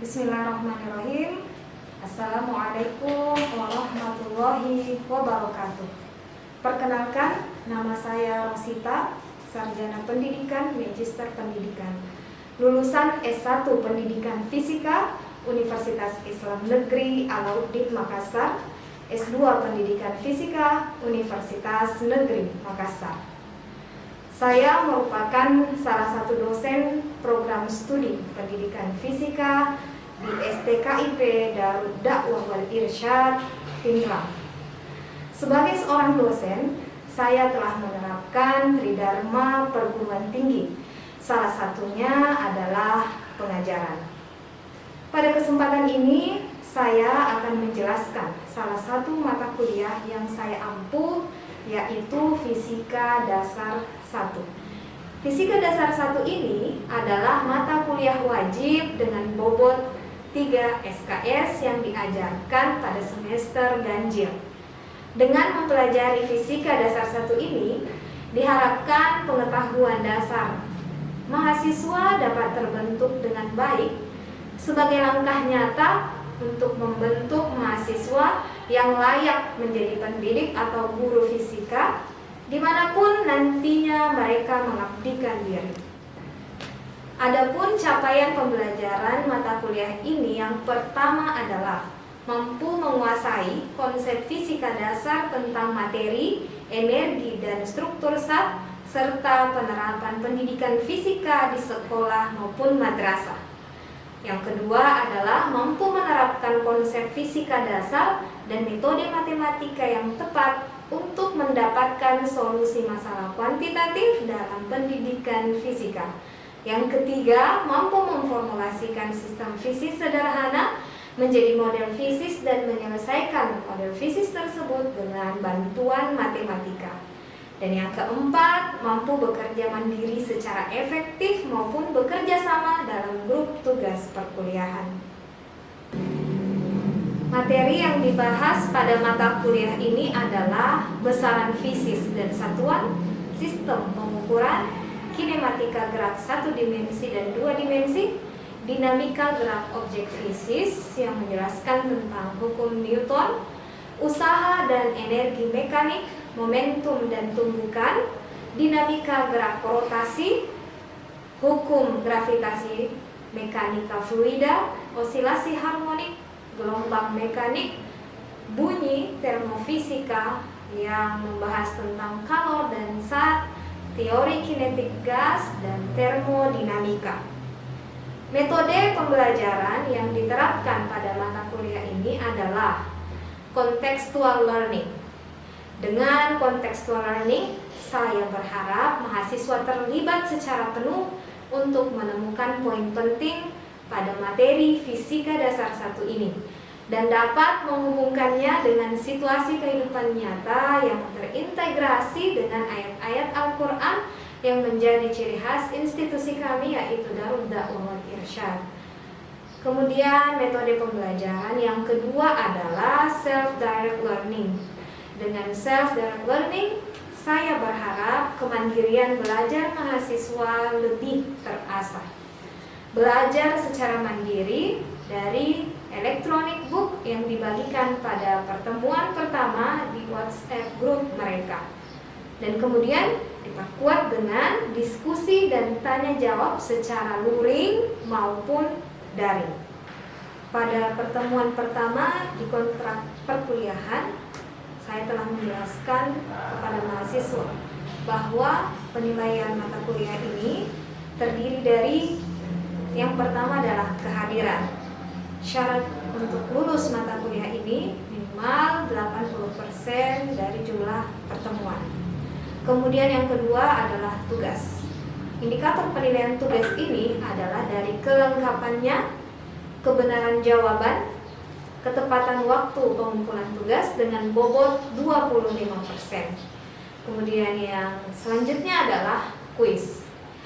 Bismillahirrahmanirrahim. Assalamualaikum warahmatullahi wabarakatuh. Perkenalkan, nama saya Rosita, Sarjana Pendidikan, Magister Pendidikan, lulusan S1 Pendidikan Fisika, Universitas Islam Negeri Alauddin Makassar, S2 Pendidikan Fisika, Universitas Negeri Makassar. Saya merupakan salah satu dosen program studi pendidikan fisika di STKIP Darud Dakwah wal Irsyad, Pindrang. Sebagai seorang dosen, saya telah menerapkan tridharma perguruan tinggi. Salah satunya adalah pengajaran. Pada kesempatan ini, saya akan menjelaskan salah satu mata kuliah yang saya ampuh, yaitu Fisika Dasar 1. Fisika Dasar 1 ini adalah mata kuliah wajib dengan bobot 3 SKS yang diajarkan pada semester ganjil. Dengan mempelajari Fisika Dasar 1 ini, diharapkan pengetahuan dasar mahasiswa dapat terbentuk dengan baik sebagai langkah nyata untuk membentuk mahasiswa yang layak menjadi pendidik atau guru fisika dimanapun nantinya mereka mengabdikan diri. Adapun capaian pembelajaran mata kuliah ini yang pertama adalah mampu menguasai konsep fisika dasar tentang materi, energi, dan struktur zat, serta penerapan pendidikan fisika di sekolah maupun madrasah. Yang kedua adalah mampu menerapkan konsep fisika dasar dan metode matematika yang tepat untuk mendapatkan solusi masalah kuantitatif dalam pendidikan fisika. Yang ketiga, mampu memformulasikan sistem fisis sederhana menjadi model fisis dan menyelesaikan model fisis tersebut dengan bantuan matematika. Dan yang keempat, mampu bekerja mandiri secara efektif maupun bekerja sama dalam grup tugas perkuliahan. Materi yang dibahas pada mata kuliah ini adalah besaran fisis dan satuan, sistem pengukuran, kinematika gerak 1 dimensi dan 2 dimensi, dinamika gerak objek fisis yang menjelaskan tentang hukum Newton, usaha dan energi mekanik, momentum dan tumbukan, dinamika gerak rotasi, hukum gravitasi, mekanika fluida, osilasi harmonik, gelombang mekanik, bunyi, termofisika yang membahas tentang kalor dan zat, teori kinetik gas, dan termodinamika. Metode pembelajaran yang diterapkan pada mata kuliah ini adalah contextual learning. Dengan contextual learning, saya berharap mahasiswa terlibat secara penuh untuk menemukan poin penting pada materi Fisika Dasar 1 ini dan dapat menghubungkannya dengan situasi kehidupan nyata yang terintegrasi dengan ayat-ayat Al-Quran yang menjadi ciri khas institusi kami, yaitu Darud Dakwah wal Irsyad. Kemudian metode pembelajaran yang kedua adalah self-direct learning. Dengan self-direct learning, saya berharap kemandirian belajar mahasiswa lebih terasah. Belajar secara mandiri dari electronic book yang dibagikan pada pertemuan pertama di WhatsApp group mereka. Dan kemudian diperkuat dengan diskusi dan tanya jawab secara luring maupun daring. Pada pertemuan pertama di kontrak perkuliahan, saya telah menjelaskan kepada mahasiswa bahwa penilaian mata kuliah ini terdiri dari yang pertama adalah kehadiran. Syarat untuk lulus mata kuliah ini minimal 80% dari jumlah pertemuan. Kemudian yang kedua adalah tugas. Indikator penilaian tugas ini adalah dari kelengkapannya, kebenaran jawaban, ketepatan waktu pengumpulan tugas dengan bobot 25%. Kemudian yang selanjutnya adalah kuis.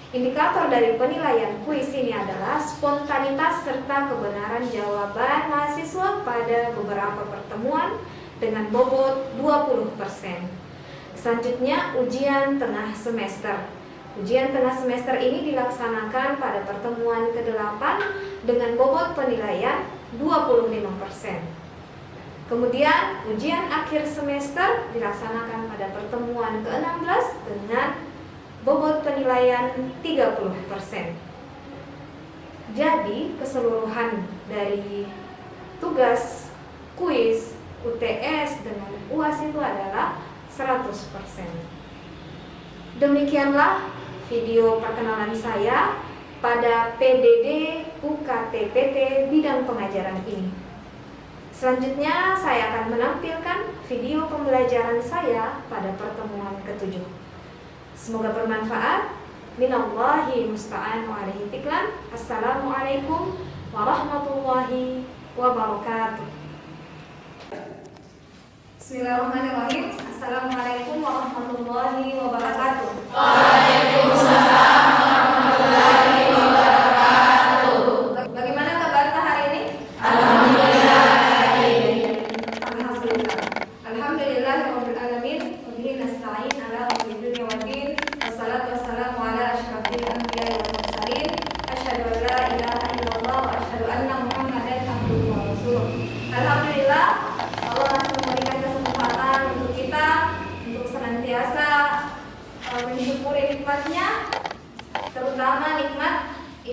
Indikator dari penilaian kuis ini adalah spontanitas serta kebenaran jawaban mahasiswa pada beberapa pertemuan dengan bobot 20%. Selanjutnya, ujian tengah semester. Ujian tengah semester ini dilaksanakan pada pertemuan ke-8 dengan bobot penilaian 25%. Kemudian ujian akhir semester dilaksanakan pada pertemuan ke-16 dengan bobot penilaian 30%. Jadi keseluruhan dari tugas, kuis, UTS dengan UAS itu adalah 100%. Demikianlah video perkenalan saya pada PDD UKT-PT bidang pengajaran ini. Selanjutnya saya akan menampilkan video pembelajaran saya pada pertemuan ke-7. Semoga bermanfaat. Minallahi musta'an wa alaihi tiklan. Assalamualaikum warahmatullahi wabarakatuh. Bismillahirrahmanirrahim. Assalamualaikum warahmatullahi wabarakatuh. Waalaikumsalam warahmatullahi wabarakatuh. Bagaimana kabar hari ini? Alhamdulillah. Alhamdulillah. Alhamdulillahirabbil alamin. Wabihi nasta'in ala umuri dunya waddin. Wassalatu wassalamu ala asyrafil anbiya'i wal mursalin. Asyhadu an la ilaha illallah wa asyhadu anna Muhammadan abduhu wa rasuluh. Alhamdulillah, Allah masih memberikan kesempatan untuk kita untuk senantiasa mensyukuri nikmatnya, terutama nikmat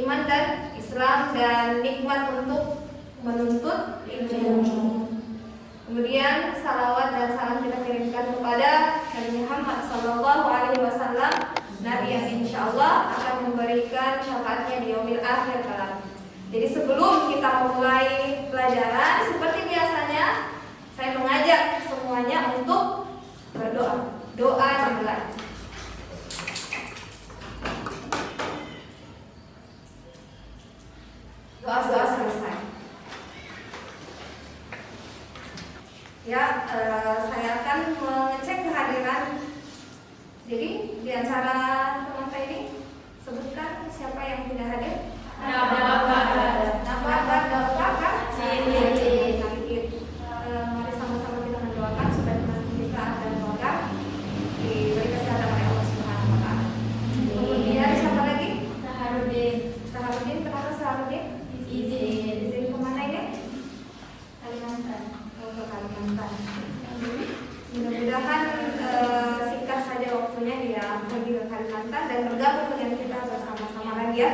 iman dan Islam dan nikmat untuk menuntut ilmu. Kemudian salawat dan salam kita kirimkan kepada Nabi Muhammad SAW, Nabi yang insya Allah akan memberikan syafaatnya di yaumil akhir kelak. Jadi sebelum kita memulai pelajaran, seperti biasanya saya mengajak semuanya untuk berdoa. Doa dimulai. Doa selesai. Ya, saya akan mengecek kehadiran. Jadi di antara teman saya ini sebutkan siapa yang tidak hadir. Mari sama-sama kita mendoakan supaya kita dan keluarga diberi kesehatan oleh Allah Subhanahu wa taala. Kemudian siapa lagi? Saharudin, kenapa Saharudin? Izin kemana ini? Kalimantan. Ke Kalimantan. Mudah-mudahan singkat saja waktunya dia pergi ke Kalimantan dan bergabung dengan kita bersama-sama lagi ya.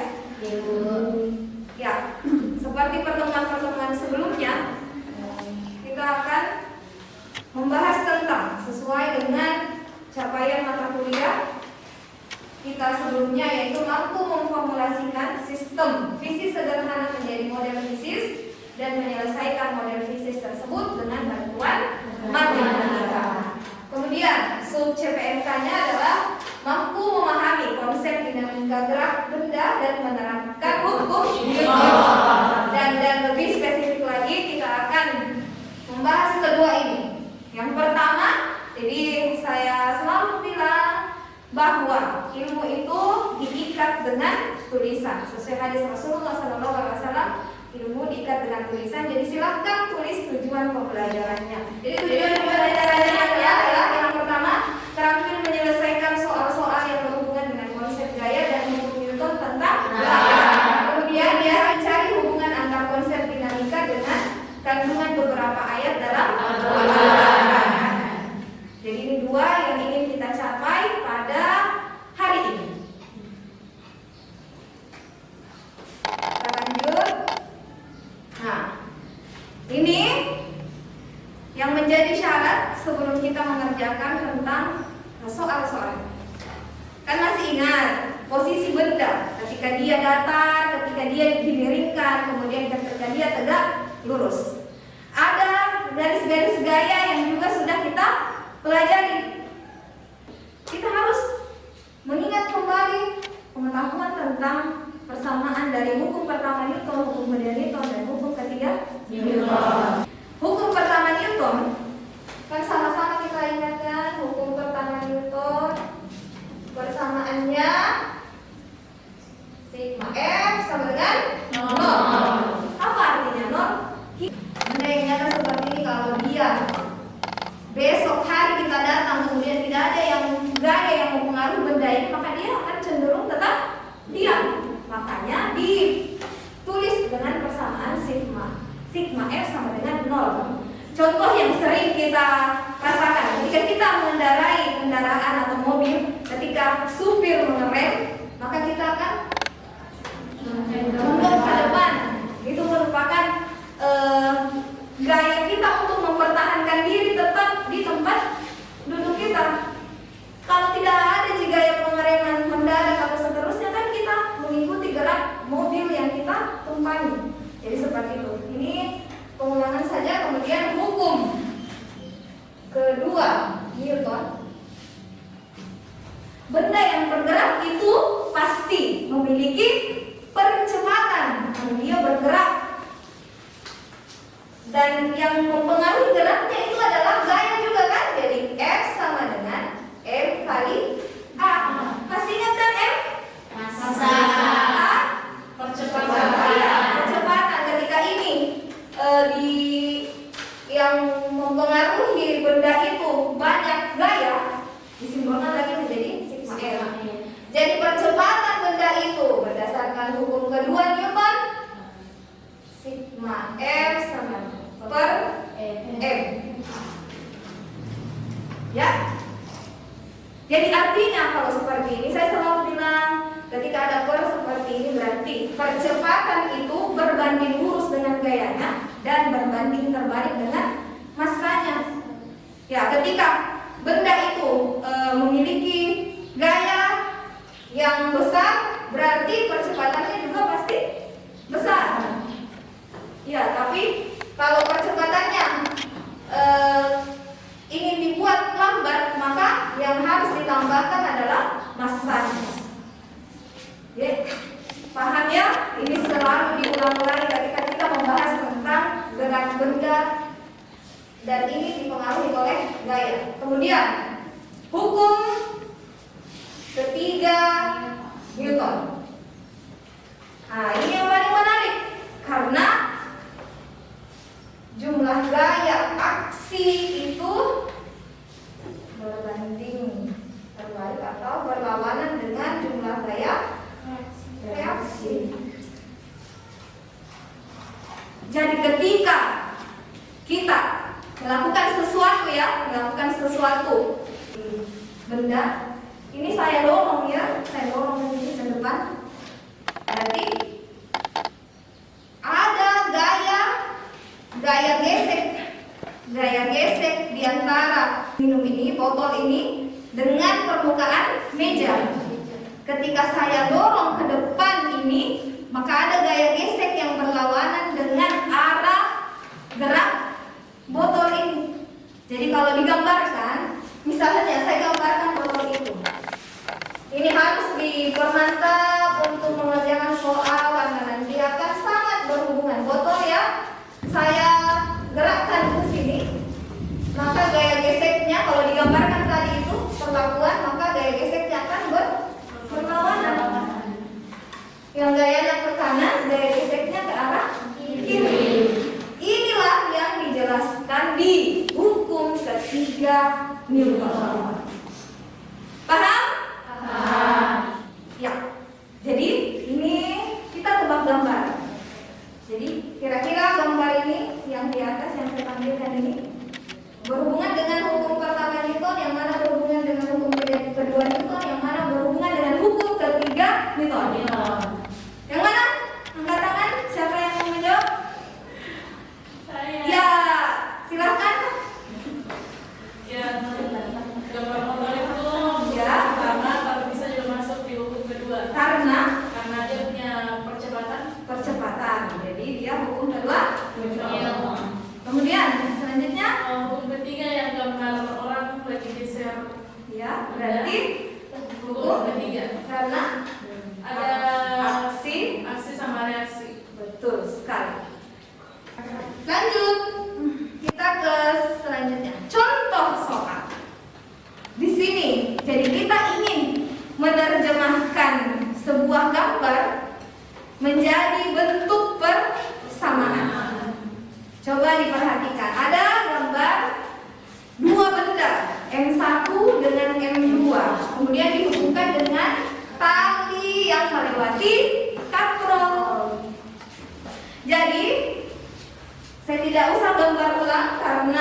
Ya, seperti pertemuan-pertemuan sebelumnya, kita akan membahas tentang sesuai dengan capaian mata kuliah kita sebelumnya, yaitu mampu memformulasikan sistem fisis sederhana menjadi model fisis dan menyelesaikan model fisis tersebut dengan bantuan matematika. Kemudian sub CPMK-nya adalah mampu memahami konsep dinamika gerak benda dan menerapkan hukum Newton. Dan lebih spesifik lagi kita akan membahas kedua ini. Yang pertama, jadi saya selalu bilang bahwa ilmu itu diikat dengan tulisan. Sesuai hadis Rasulullah SAW, ilmu diikat dengan tulisan. Jadi silakan tulis tujuan pembelajarannya. Jadi tujuan pembelajarannya adalah yang pertama, terampil menyelesaikan soal-soal yang berhubungan dengan konsep gaya dan hukum Newton tentang gaya. Kemudian dia mencari hubungan antar konsep dinamika dengan kandungan beberapa ayat dalam Al-Quran. Jadi ini dua yang ingin kita capai pada hari ini. Kita lanjut. Nah, ini yang menjadi syarat sebelum kita mengerjakan tentang soal-soal. Kan masih ingat posisi benda ketika dia datar, ketika dia dimiringkan, kemudian ketika dia tegak lurus. Ada garis-garis gaya yang juga sudah kita pelajari. Kita harus mengingat kembali pengetahuan tentang persamaan dari hukum pertama Newton, hukum kedua Newton, dan hukum ketiga Newton. Hukum pertama Newton, kan sama-sama kita ingatkan hukum pertama Newton, persamaannya sigma F sama dengan nol. Apa artinya nol? Benda yang nyata seperti ini, kalau dia besok hari kita datang kemudian tidak ada yang gaya yang mempengaruhi benda ini, maka dia akan cenderung tetap diam. Makanya ditulis dengan Contoh yang sering kita rasakan ketika kita mengendarai kendaraan atau mobil, ketika supir mengerem, maka kita akan mundur ke depan. Itu merupakan gaya kita untuk mempertahankan diri tetap di tempat duduk kita. Kalau tidak ada gaya pengereman mendadak atau seterusnya, kan kita mengikuti gerak mobil yang kita tumpangi. Jadi seperti itu. Ini pengulangan saja. Kemudian hukum kedua Newton, benda yang bergerak itu pasti memiliki percepatan kalau dia bergerak, dan yang mempengaruhi geraknya itu adalah gaya juga kan. Jadi F sama dengan M kali A. Masih ingat kan M? Massa. A Percepatan. percepatan. Ketika ini yang mempengaruhi benda itu banyak gaya, disimbolkan lagi menjadi sigma L. Jadi percepatan benda itu berdasarkan hukum kedua Newton, sigma F sama per M. Ya. Jadi artinya kalau seperti ini, saya selalu bilang ketika ada per seperti ini berarti percepatan itu berbanding lurus dengan gayanya dan berbanding terbalik dengan massanya. Ya, ketika benda itu memiliki gaya yang besar, berarti percepatannya juga pasti besar. Ya, tapi kalau percepatannya ingin dibuat lambat, maka yang harus ditambahkan adalah massanya. Ya, paham ya? Ini selalu diulang-ulangi ketika kita membahas tentang gerak benda, dan ini dipengaruhi oleh gaya. Kemudian hukum ketiga Newton. Nah, ini yang paling menarik karena jumlah gaya aksi itu berbanding terbalik atau berlawanan dengan jumlah gaya reaksi. Jadi ketika kita melakukan sesuatu benda, ini saya dorong ya, saya dorong ini ke depan, berarti ada gaya gesek di antara minum ini, botol ini dengan permukaan meja. Ketika saya dorong ke depan ini, maka ada gaya gesek yang berlawanan dengan arah gerak botol ini. Jadi kalau digambarkan, misalnya saya gambarkan botol itu. Ini harus dipermantap untuk mengerjakan soal karena nanti akan sangat berhubungan. Botol ya, saya gerakkan ke sini, maka gaya geseknya kalau digambarkan tadi itu perlakuan, maka gaya geseknya akan berlawanan. Yang gayanya ke kanan, gaya geseknya ke arah kiri. Inilah yang dijelaskan di hukum ketiga Newton. Paham? Ya. Jadi ini kita tebak gambar. Jadi kira-kira gambar ini yang di atas yang saya tampilkan ini berhubungan dengan hukum pertama Newton, yang mana berhubungan dengan hukum kedua Newton, yang mana berhubungan dengan hukum ketiga Newton. Yang mana? Angkat tangan. Siapa yang mau menjawab? Saya. Ya, silakan. Ya, gambar motor itu Ya. karena kalau bisa juga masuk di hukum kedua. Karena Dia punya percepatan. Jadi dia hukum kedua. Iya. Kemudian selanjutnya, Hukum ketiga yang gambar orang lagi geser. ya berarti Hukum ketiga karena ada aksi. sama reaksi. Betul sekali. Lanjut, kita ke selanjutnya. Contoh soal. Di sini, jadi kita ingin menerjemahkan sebuah gambar menjadi bentuk persamaan. Coba diperhatikan. Ada gambar dua benda, M1 dengan M2. Kemudian dihubungkan dengan tali yang melewati katrol. Jadi saya tidak usah gambar ulang karena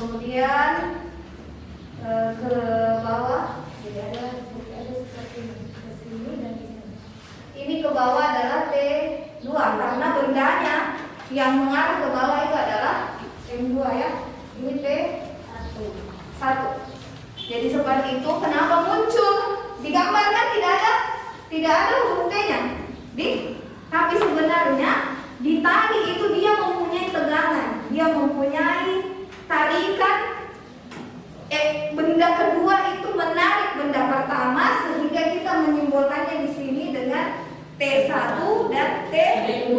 kemudian ke bawah, jadi ada seperti ini, ke sini dan di sini. Ini ke bawah adalah T2 karena bendanya yang mengarah ke bawah itu adalah M2 ya. Ini T1. Jadi seperti itu. Kenapa muncul? Digambarkan tidak ada huruf T-nya. Tapi sebenarnya di tali itu dia mempunyai tegangan, dia mempunyai tarikan. Benda kedua itu menarik benda pertama sehingga kita menyimbolkannya di sini dengan T1 dan T2.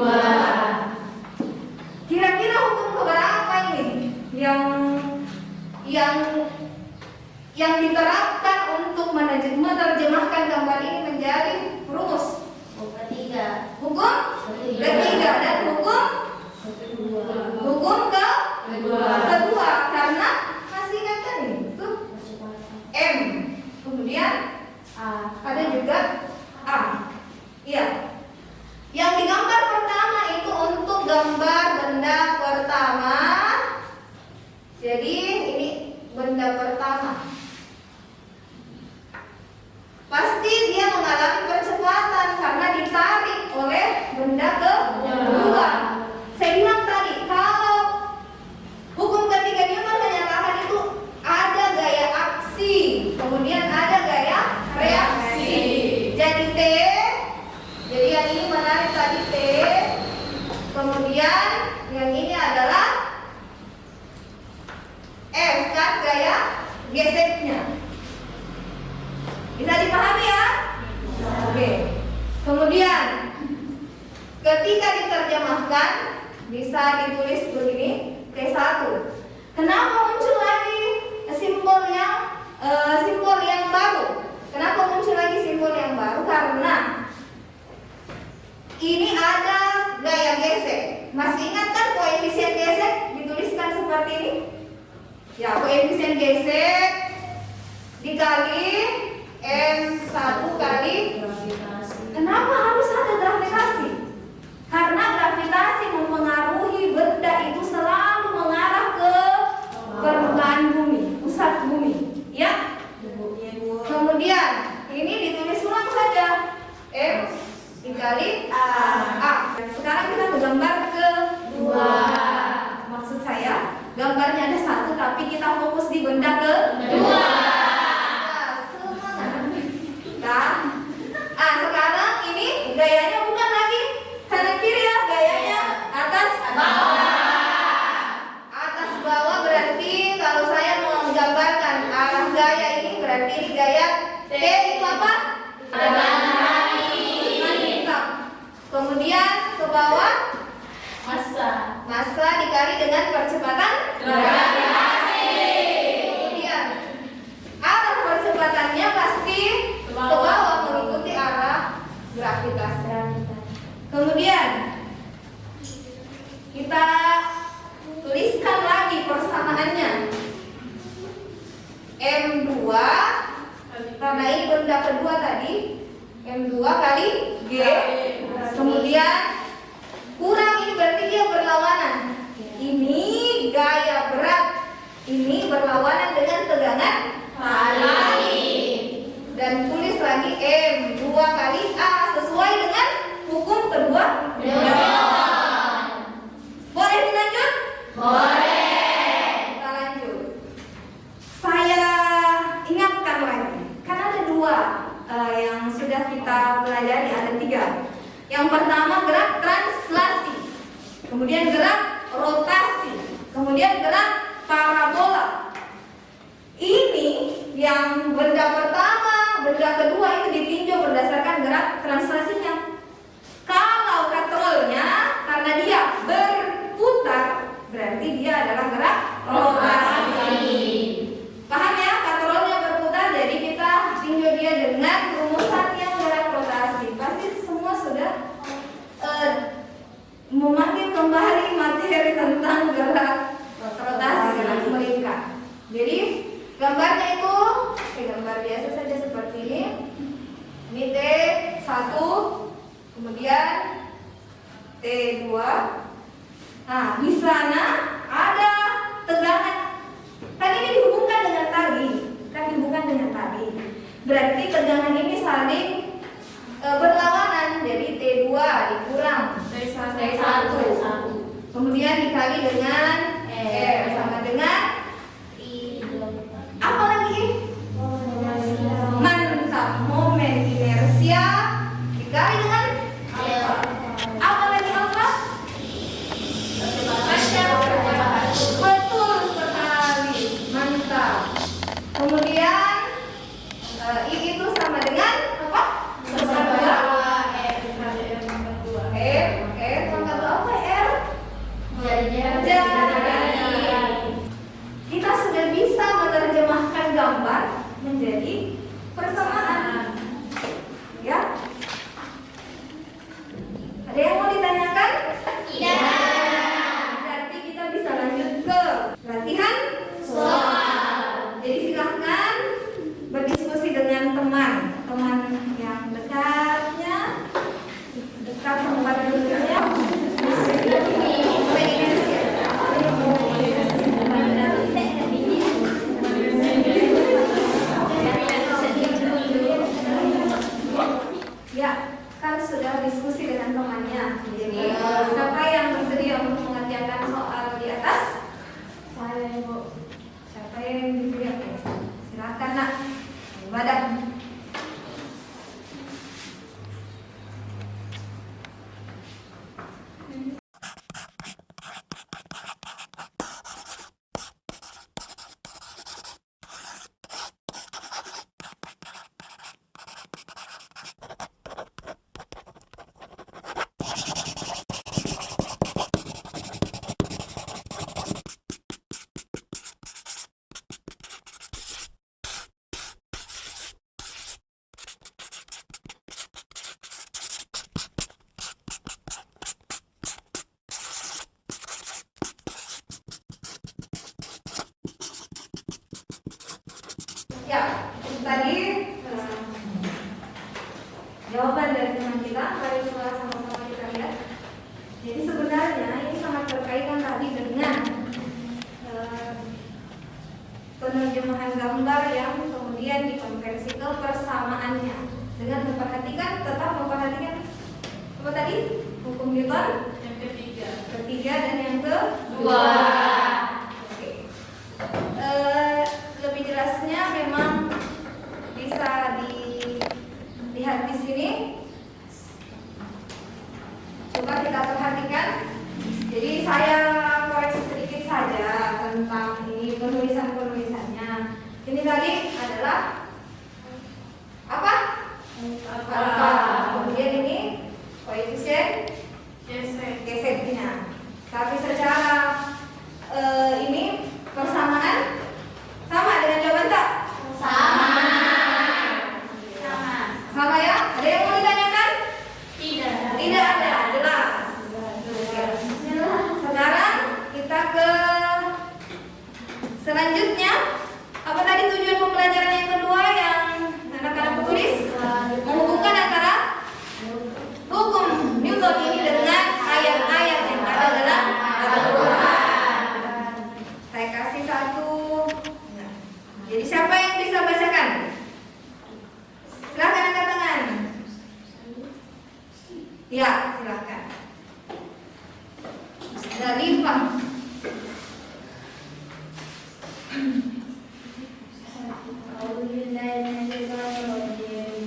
Kira-kira hukum keberapa ini yang diterapkan untuk menerjemahkan gambar ini menjadi rumus? Hukum ketiga dan hukum kedua karena masih ingatkan ini tuh M, kemudian ada juga A. Iya. Yang digambar pertama itu untuk gambar benda pertama. Jadi ini benda pertama. Pasti dia mengalami percepatan karena ditarik oleh benda kedua. Saya bilang tadi, kalau hukum ketiga Newton menyatakan itu ada gaya aksi, kemudian ada gaya reaksi. Jadi jadi yang ini menarik tadi T, kemudian yang ini adalah F kan gaya geseknya. Bisa dipahami ya? Oke. Kemudian ketika diterjemahkan bisa ditulis begini T1. Kenapa muncul lagi simbol yang baru? Kenapa muncul lagi simbol yang baru? Karena ini ada gaya gesek. Masih ingat kan koefisien gesek dituliskan seperti ini? Ya, koefisien gesek dikali M1 kali gravitasi. Kenapa harus ada gravitasi? Karena gravitasi mempengaruhi benda itu selalu mengarah ke permukaan bumi, pusat bumi. Ya? Kemudian ini ditulis ulang saja. M dikali A. Sekarang kita menggambar kedua. Maksud saya, gambarnya ada satu tapi kita fokus di benda kedua. Sekarang ini gayanya bukan lagi kanan kiri ya, gayanya atas bawah. Berarti kalau saya menggambarkan arah gaya ini berarti ini gaya T itu apa? Kemudian ke bawah massa dikali dengan percepatan gravitasi. Kemudian arah percepatannya pasti ke bawah mengikuti arah gravitasi. Kemudian kita tuliskan lagi persamaannya. M2 karena ini benda kedua tadi, M2 kali G. Kemudian kurang ini berarti dia berlawanan. Ini gaya berat, ini berlawanan dengan tegangan tali. Dan tulis lagi M2 kali A sesuai dengan hukum kedua Newton. Boleh dilanjut? Boleh. Kita lanjut. Saya ingatkan lagi, kan ada dua yang sudah kita pelajari, ada tiga. Yang pertama gerak translasi, kemudian gerak rotasi, kemudian gerak parabola. Ini yang benda pertama, benda kedua itu ditinjau berdasarkan gerak translasinya. Kalau katrolnya karena dia berputar, berarti dia adalah gerak rotasi. Paham ya? Katrolnya berputar, jadi kita tinjau dia dengan rumusan yang gerak rotasi. Pasti semua sudah memanggil kembali materi tentang gerak rotasi, gerak melingkar. Jadi gambarnya itu gambar biasa saja seperti ini. Ini T1, kemudian T2. Nah, di sana ada tegangan Berarti tegangan ini saling berlawanan, jadi T2 dikurang T1. Kemudian dikali dengan R sama dengan apa lagi? Mantap, momen inersia dikali dengan apa lagi apa? Betul sekali, mantap. Kemudian I itu sama dengan apa? Kita sudah bisa menerjemahkan gambar menjadi persamaan. Ya. Ada yang mau ditanyakan? Berarti kita bisa lanjut ke latihan soal. Jadi silahkan berdiskusi dengan teman yang dekat tempat duduknya. Ya, kan sudah diskusi dengan temannya. Jadi siapa yang bersedia untuk mengerjakan soal di atas? Saya, Bu. Siapa yang bersedia? Silakan, Nak. Ibadah. Ya, tadi jawaban dari teman kita, mari sama-sama kita lihat. Jadi sebenarnya ini sangat berkaitan tadi dengan penerjemahan gambar yang kemudian dikonversi ke persamaannya dengan tetap memperhatikan apa tadi? Hukum Newton yang ketiga dan yang kedua. Lebih jelasnya memang bisa dilihat di sini. Coba kita perhatikan. Jadi saya koreksi sedikit saja tentang ini penulisannya. Ini tadi adalah apa? Alfa. Kemudian ini koefisien geseknya. Tapi secara ini persamaan sama dengan jawaban tak? Sama ya? Ada yang mau ditanyakan? Tidak ada, jelas. Sekarang kita ke selanjutnya. Apa tadi tujuan pembelajaran yang kedua yang anak-anak tulis? Menghubungkan antara hukum Newton ini dengan ayat-ayat yang ada dalam Al-Quran. Saya kasih satu. Jadi siapa yang bisa bacakan? Silahkan angkat tangan. Ya, silahkan. Dari Pak.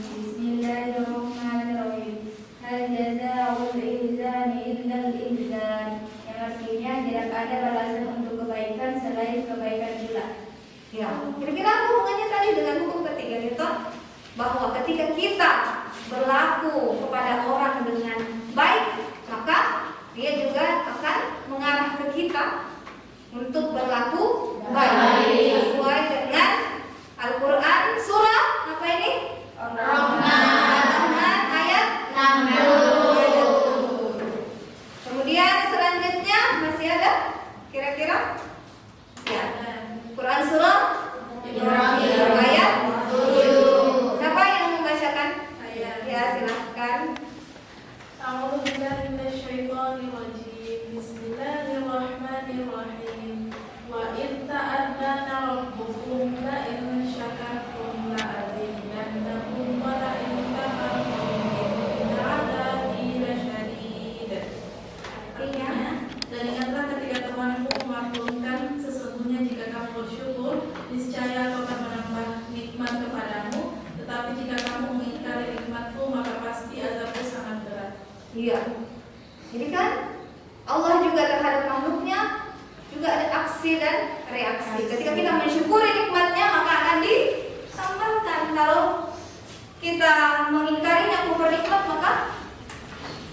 Bismillahirrahmanirrahim. Hal jazaa'ul ihsani illa al-ihsan. Yang artinya tidak ada balasan untuk kebaikan selain kebaikan pula. Ya, kira-kira apa hubungannya tadi dengan hukum ketiga Newton? Bahwa ketika kita berlaku kepada orang dengan baik, maka dia juga akan mengarah ke kita untuk berlaku baik sesuai dengan Al-Quran surah apa ini? Ar-Rahman ayat 60. Kemudian selanjutnya masih ada kira-kira? Ya. Quran surah Ibrahim ayat 7. Siapa yang membacakan? Ya, silahkan. Bismillahirrahmanirrahim. Wa in ta'adzana rabbukum la in syakartum la azidannakum aksi dan reaksi. Ketika kita mensyukuri nikmatnya, maka akan ditambahkan. Kalau kita mengingkarinya, kufur nikmat, maka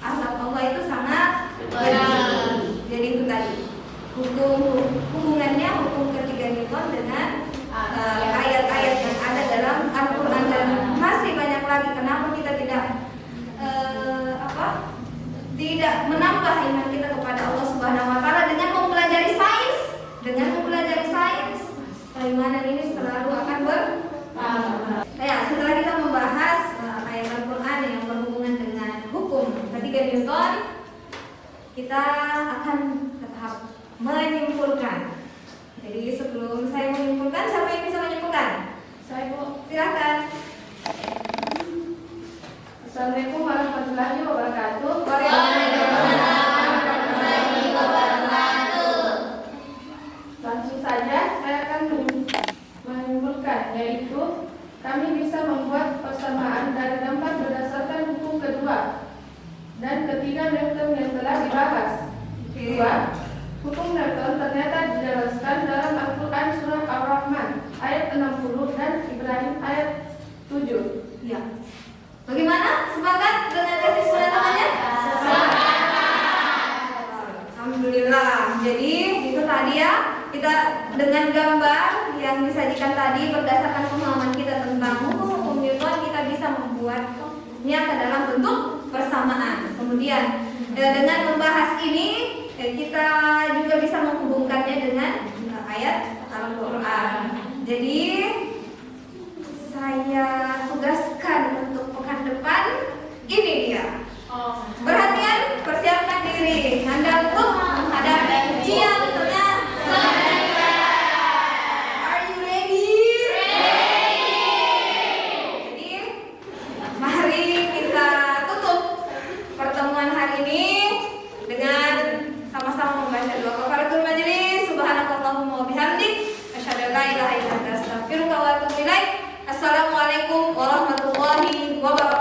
azab Allah itu sangat berat. Jadi itu tadi hubungannya hukum ketiga nikmat dengan ayat-ayat yang ada dalam Al-Quran, dan masih banyak lagi. Kenapa kita tidak menambah iman kita kepada Allah Subhanahu Wa Taala dengan mempelajari sains? Keimanan ini selalu akan ya, setelah kita membahas ayat Al-Quran yang berhubungan dengan hukum ketiga Newton, kita akan ke tahap menyimpulkan. Jadi sebelum saya menyimpulkan, siapa yang bisa menyimpulkan? Saya Bu. Silakan. Assalamualaikum warahmatullahi wabarakatuh. Langsung saja saya akan menyimpulkan, yaitu kami bisa membuat persamaan dari gambar berdasarkan hukum kedua dan ketiga Newton yang telah dibahas. Kedua, hukum Newton ternyata dijelaskan dalam Al-Quran surah Ar-Rahman ayat 60 dan Ibrahim ayat 7. Ya. Bagaimana? Sepakat dengan kesimpulan namanya? Alhamdulillah. Jadi itu tadi ya, kita dengan gambar yang disajikan tadi berdasarkan pemahaman kita tentang hukum Newton, kita bisa membuatnya ke dalam bentuk persamaan. Kemudian dengan membahas ini, kita juga bisa menghubungkannya dengan ayat Al-Quran. Jadi saya tugaskan untuk pekan depan ini dia. Perhatian, persiapkan diri Anda untuk menghadapi ujian tentunya. Are you ready? Jadi mari kita tutup pertemuan hari ini dengan sama-sama membaca doa kafaratul majelis. Subhanakallahumma wa bihamdik, asyhadu an la ilaha illa anta, astaghfiruka wa atubu ilaik. Assalamualaikum warahmatullahi wabarakatuh.